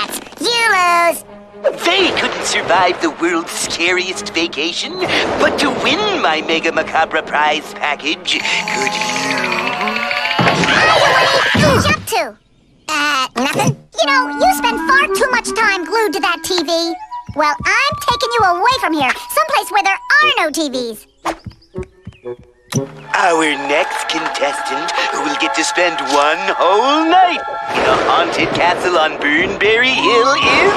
rats. You lose. They couldn't survive the world's scariest vacation, but to win my Mega Macabre prize package, could you? What'd you up to? Nothing. You know, you spend far too much time glued to that TV. Well, I'm taking you away from here, someplace where there are no TVs. Our next contestant will get to spend one whole night in a haunted castle on Burnberry Hill is...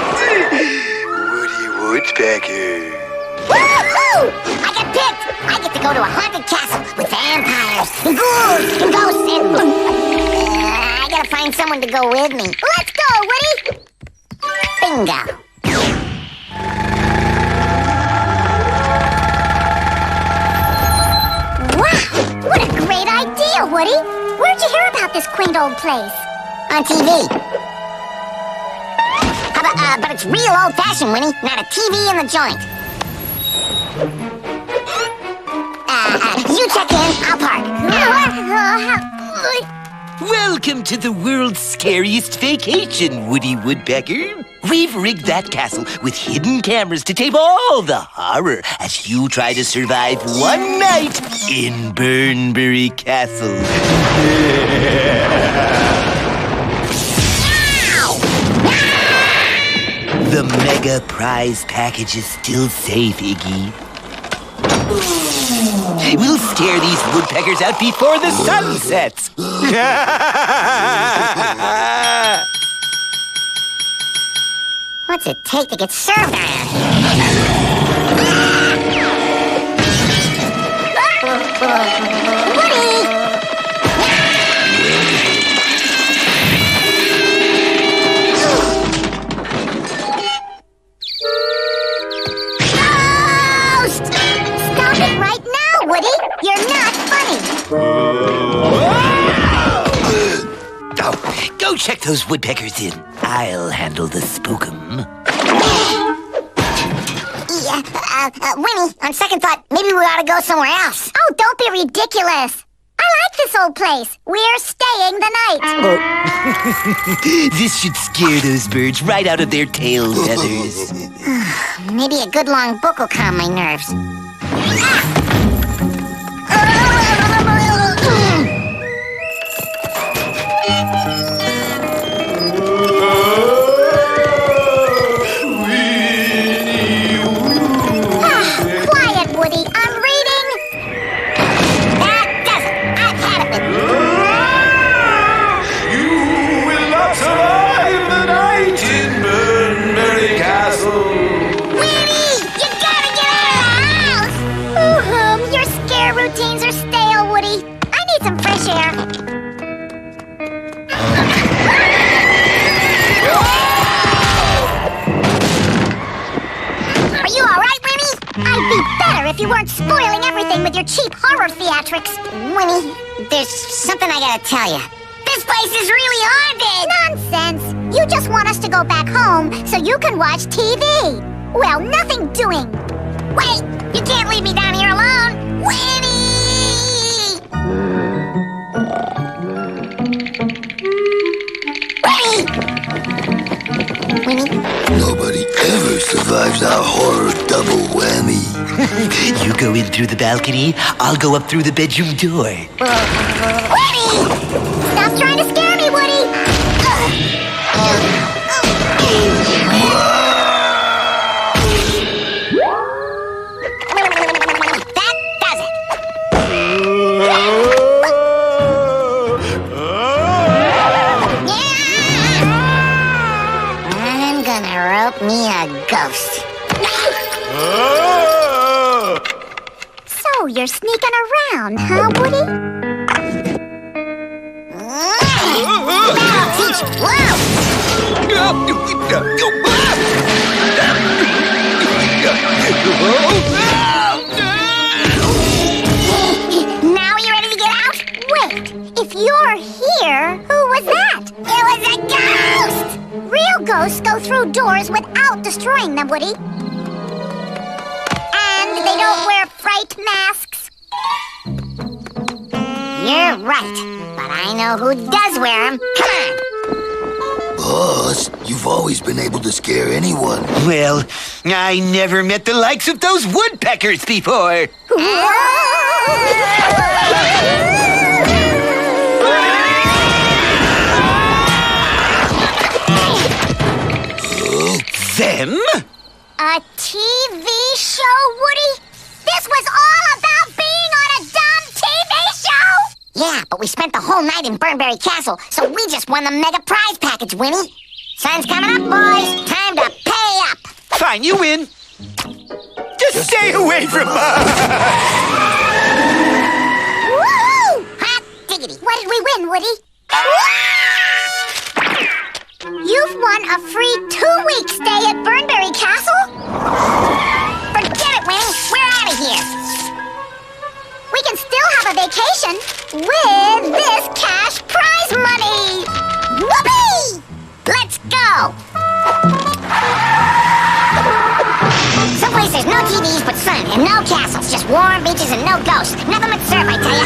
Woodpecker. Woohoo! I get picked! I get to go to a haunted castle with vampires and ghouls and ghosts and... I gotta find someone to go with me. Let's go, Woody! Bingo. What a great idea, Woody! Where'd you hear about this quaint old place? On TV. But it's real old-fashioned, Winnie. Not a TV in the joint. You check in, I'll park. Welcome to the world's scariest vacation, Woody Woodpecker. We've rigged that castle with hidden cameras to tape all the horror as you try to survive one night in Burnberry Castle. The mega prize package is still safe, Iggy. We'll scare these woodpeckers out before the sun sets. What's it take to get served around here? Woody! Ghost! Stop it right now, Woody! You're not funny! Oh, go check those woodpeckers in. I'll handle the spookum. Yeah, Winnie, on second thought, maybe we ought to go somewhere else. Oh, don't be ridiculous. I like this old place. We're staying the night. This should scare those birds right out of their tail feathers. Maybe a good long book will calm my nerves. Quiet, Woody. I'm reading. That does it. I've had it. You will not survive the night in Burnberry Castle. Winnie, you gotta get out of the house. Your scare routines are stale, Woody. I need some fresh air. Are you all right, Winnie? I'd be better if you weren't spoiling everything with your cheap horror theatrics. Winnie, there's something I gotta tell you. This place is really haunted! Nonsense! You just want us to go back home so you can watch TV. Well, nothing doing. Wait! You can't leave me down here alone! Winnie! Winnie? Winnie? Nobody ever survives our horror double whammy. You go in through the balcony, I'll go up through the bedroom door. Woody! Stop trying to scare me, Woody! That does it! I'm gonna rope me a ghost. So you're sneaking around, huh, Woody? That'll teach you. Whoa! Now you ready to get out? Wait, if you're here, who was that? It was a ghost! Real ghosts go through doors without destroying them, Woody. And they don't wear fright masks. You're right, but I know who does wear them. Come on! Boss, You've always been able to scare anyone. Well, I never met the likes of those woodpeckers before. Them? A TV show, Woody? This was all about being on a dumb TV show? Yeah, but we spent the whole night in Burnberry Castle, so we just won the mega prize package, Winnie. Sun's coming up, boys. Time to pay up. Fine, you win. Just stay away from us. Woohoo! Hot diggity. What did we win, Woody? You've won a free 2-week stay at Burnberry Castle? Forget it, Winnie. We're out of here. We can still have a vacation with this cash prize money. Whoopee! Let's go. Someplace there's no TVs but sun and no castles, just warm beaches and no ghosts. Nothing but surf, I tell ya.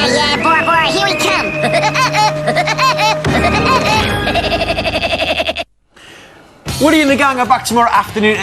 Yeah, Bora Bora, here we come. Woody and the gang are back tomorrow afternoon at